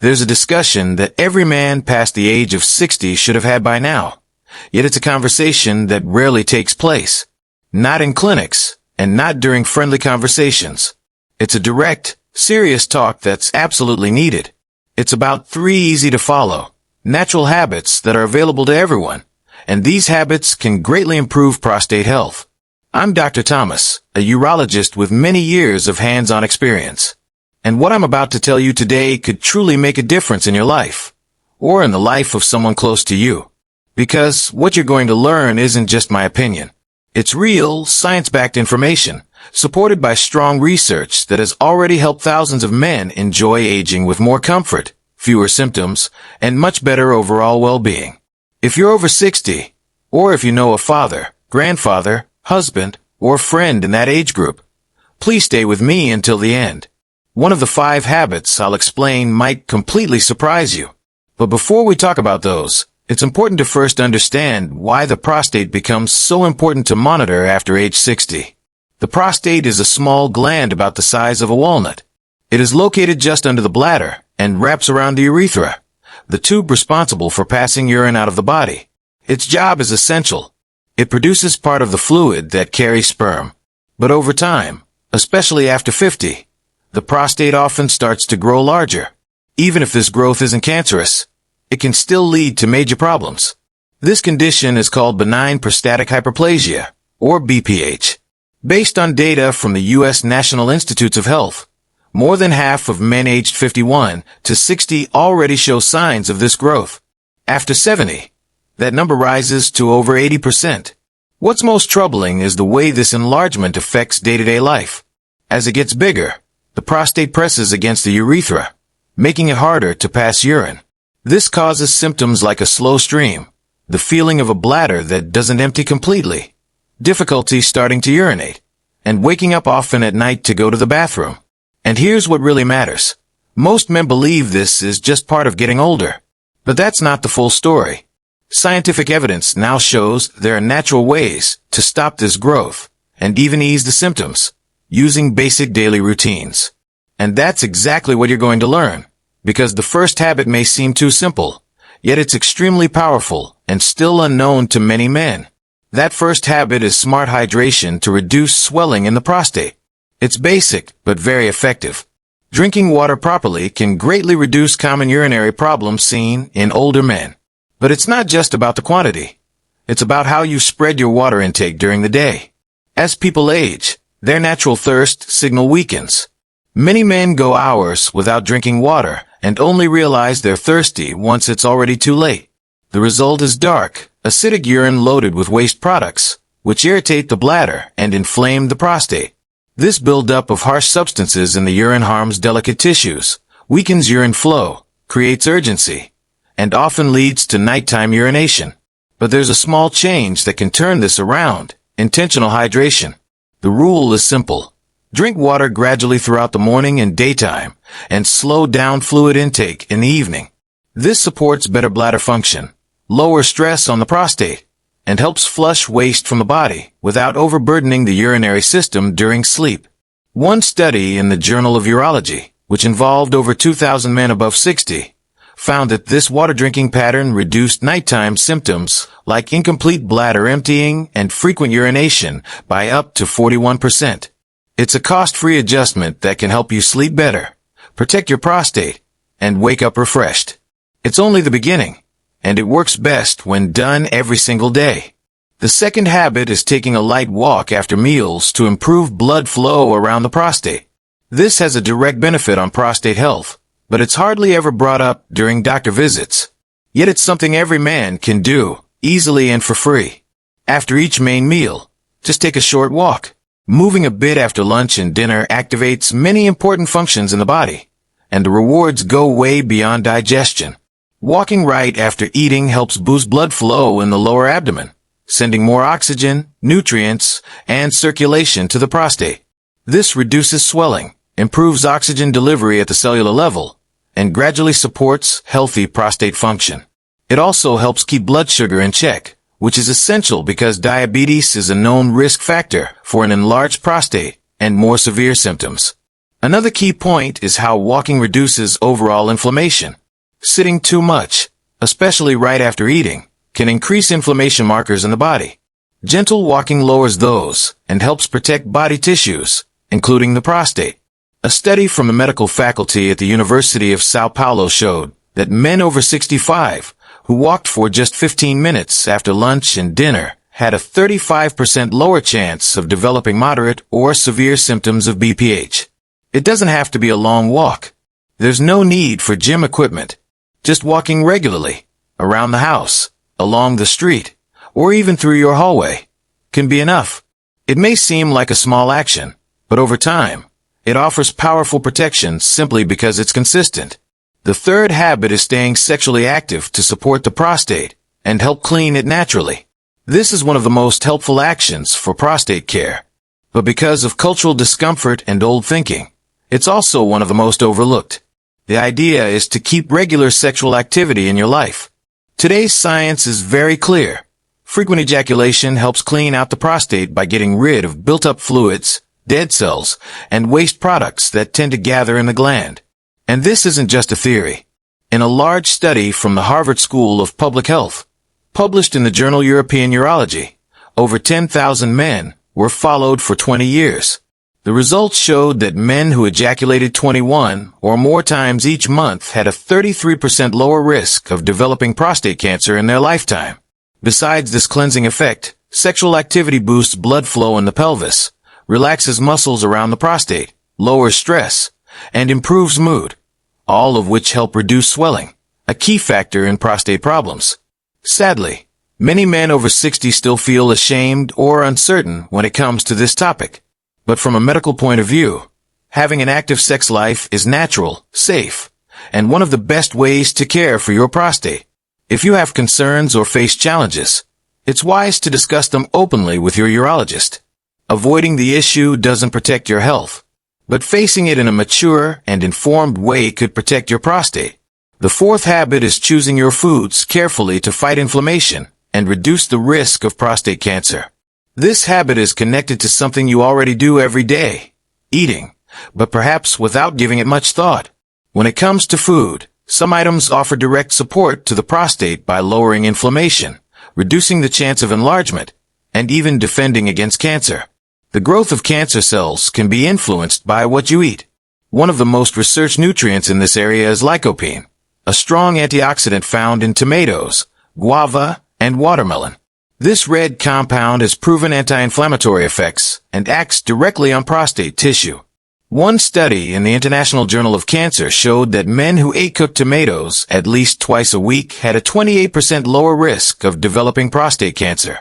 There's a discussion that every man past the age of 60 should have had by now. Yet it's a conversation that rarely takes place. Not in clinics, and not during friendly conversations. It's a direct, serious talk that's absolutely needed. It's about 3 easy-to-follow, natural habits that are available to everyone, and these habits can greatly improve prostate health. I'm Dr. Thomas, a urologist with many years of hands-on experience. And what I'm about to tell you today could truly make a difference in your life, or in the life of someone close to you. Because what you're going to learn isn't just my opinion. It's real, science-backed information, supported by strong research that has already helped thousands of men enjoy aging with more comfort, fewer symptoms, and much better overall well-being. If you're over 60, or if you know a father, grandfather, husband, or friend in that age group, please stay with me until the end. One of the 5 habits I'll explain might completely surprise you. But before we talk about those, it's important to first understand why the prostate becomes so important to monitor after age 60. The prostate is a small gland about the size of a walnut. It is located just under the bladder and wraps around the urethra, the tube responsible for passing urine out of the body. Its job is essential. It produces part of the fluid that carries sperm. But over time, especially after 50, the prostate often starts to grow larger. Even if this growth isn't cancerous, it can still lead to major problems. This condition is called benign prostatic hyperplasia, or BPH. Based on data from the U.S. National Institutes of Health, more than half of men aged 51 to 60 already show signs of this growth. After 70, that number rises to over 80%. What's most troubling is the way this enlargement affects day-to-day life. As it gets bigger, the prostate presses against the urethra, making it harder to pass urine. This causes symptoms like a slow stream, the feeling of a bladder that doesn't empty completely, difficulty starting to urinate, and waking up often at night to go to the bathroom. And here's what really matters. Most men believe this is just part of getting older. But that's not the full story. Scientific evidence now shows there are natural ways to stop this growth and even ease the symptoms, using basic daily routines. And that's exactly what you're going to learn. Because the first habit may seem too simple, yet it's extremely powerful and still unknown to many men. That first habit is smart hydration to reduce swelling in the prostate. It's basic, but very effective. Drinking water properly can greatly reduce common urinary problems seen in older men. But it's not just about the quantity. It's about how you spread your water intake during the day. As people age, their natural thirst signal weakens. Many men go hours without drinking water and only realize they're thirsty once it's already too late. The result is dark, acidic urine loaded with waste products, which irritate the bladder and inflame the prostate. This buildup of harsh substances in the urine harms delicate tissues, weakens urine flow, creates urgency, and often leads to nighttime urination. But there's a small change that can turn this around: intentional hydration. The rule is simple. Drink water gradually throughout the morning and daytime, and slow down fluid intake in the evening. This supports better bladder function, lowers stress on the prostate, and helps flush waste from the body without overburdening the urinary system during sleep. One study in the Journal of Urology, which involved over 2,000 men above 60, found that this water drinking pattern reduced nighttime symptoms like incomplete bladder emptying and frequent urination by up to 41%. It's a cost-free adjustment that can help you sleep better, protect your prostate, and wake up refreshed. It's only the beginning, and it works best when done every single day. The second habit is taking a light walk after meals to improve blood flow around the prostate. This has a direct benefit on prostate health, but it's hardly ever brought up during doctor visits. Yet it's something every man can do, easily and for free. After each main meal, just take a short walk. Moving a bit after lunch and dinner activates many important functions in the body, and the rewards go way beyond digestion. Walking right after eating helps boost blood flow in the lower abdomen, sending more oxygen, nutrients, and circulation to the prostate. This reduces swelling, improves oxygen delivery at the cellular level, and gradually supports healthy prostate function. It also helps keep blood sugar in check, which is essential because diabetes is a known risk factor for an enlarged prostate and more severe symptoms. Another key point is how walking reduces overall inflammation. Sitting too much, especially right after eating, can increase inflammation markers in the body. Gentle walking lowers those and helps protect body tissues, including the prostate. A study from the medical faculty at the University of Sao Paulo showed that men over 65 who walked for just 15 minutes after lunch and dinner had a 35% lower chance of developing moderate or severe symptoms of BPH. It doesn't have to be a long walk. There's no need for gym equipment. Just walking regularly, around the house, along the street, or even through your hallway, can be enough. It may seem like a small action, but over time, it offers powerful protection simply because it's consistent. The third habit is staying sexually active to support the prostate and help clean it naturally. This is one of the most helpful actions for prostate care. But because of cultural discomfort and old thinking, it's also one of the most overlooked. The idea is to keep regular sexual activity in your life. Today's science is very clear. Frequent ejaculation helps clean out the prostate by getting rid of built-up fluids, dead cells, and waste products that tend to gather in the gland. And this isn't just a theory. In a large study from the Harvard School of Public Health, published in the journal European Urology, over 10,000 men were followed for 20 years. The results showed that men who ejaculated 21 or more times each month had a 33% lower risk of developing prostate cancer in their lifetime. Besides this cleansing effect, sexual activity boosts blood flow in the pelvis, relaxes muscles around the prostate, lowers stress, and improves mood, all of which help reduce swelling, a key factor in prostate problems. Sadly, many men over 60 still feel ashamed or uncertain when it comes to this topic. But from a medical point of view, having an active sex life is natural, safe, and one of the best ways to care for your prostate. If you have concerns or face challenges, it's wise to discuss them openly with your urologist. Avoiding the issue doesn't protect your health, but facing it in a mature and informed way could protect your prostate. The fourth habit is choosing your foods carefully to fight inflammation and reduce the risk of prostate cancer. This habit is connected to something you already do every day, eating, but perhaps without giving it much thought. When it comes to food, some items offer direct support to the prostate by lowering inflammation, reducing the chance of enlargement, and even defending against cancer. The growth of cancer cells can be influenced by what you eat. One of the most researched nutrients in this area is lycopene, a strong antioxidant found in tomatoes, guava, and watermelon. This red compound has proven anti-inflammatory effects and acts directly on prostate tissue. One study in the International Journal of Cancer showed that men who ate cooked tomatoes at least twice a week had a 28% lower risk of developing prostate cancer.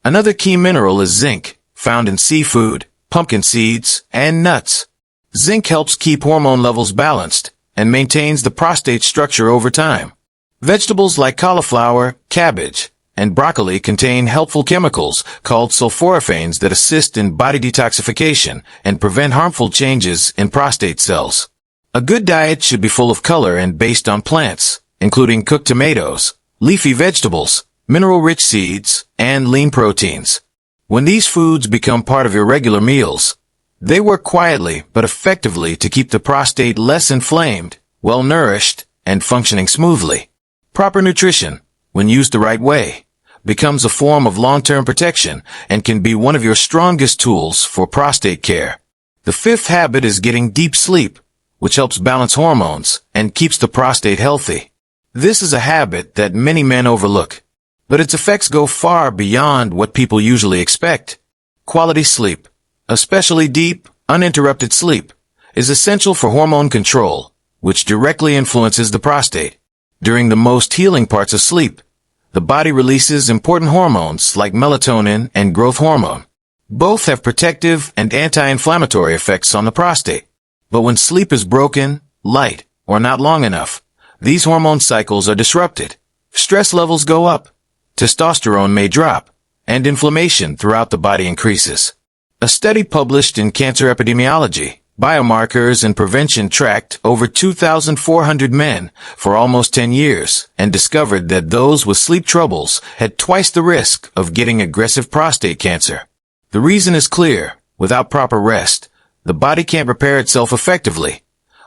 Another key mineral is zinc, found in seafood, pumpkin seeds, and nuts. Zinc helps keep hormone levels balanced and maintains the prostate structure over time. Vegetables like cauliflower, cabbage, and broccoli contain helpful chemicals called sulforaphanes that assist in body detoxification and prevent harmful changes in prostate cells. A good diet should be full of color and based on plants, including cooked tomatoes, leafy vegetables, mineral-rich seeds, and lean proteins. When these foods become part of your regular meals, they work quietly but effectively to keep the prostate less inflamed, well-nourished, and functioning smoothly. Proper nutrition, when used the right way, becomes a form of long-term protection and can be one of your strongest tools for prostate care. The fifth habit is getting deep sleep, which helps balance hormones and keeps the prostate healthy. This is a habit that many men overlook, but its effects go far beyond what people usually expect. Quality sleep, especially deep, uninterrupted sleep, is essential for hormone control, which directly influences the prostate. During the most healing parts of sleep, the body releases important hormones like melatonin and growth hormone. Both have protective and anti-inflammatory effects on the prostate. But when sleep is broken, light, or not long enough, these hormone cycles are disrupted. Stress levels go up, testosterone may drop, and inflammation throughout the body increases. A study published in Cancer Epidemiology, Biomarkers and Prevention tracked over 2,400 men for almost 10 years and discovered that those with sleep troubles had twice the risk of getting aggressive prostate cancer. The reason is clear. Without proper rest, the body can't repair itself effectively,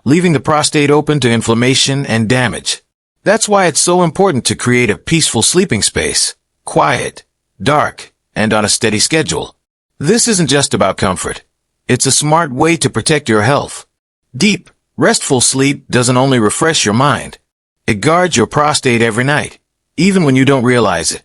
leaving the prostate open to inflammation and damage. That's why it's so important to create a peaceful sleeping space, quiet, dark, and on a steady schedule. This isn't just about comfort. It's a smart way to protect your health. Deep, restful sleep doesn't only refresh your mind. It guards your prostate every night, even when you don't realize it.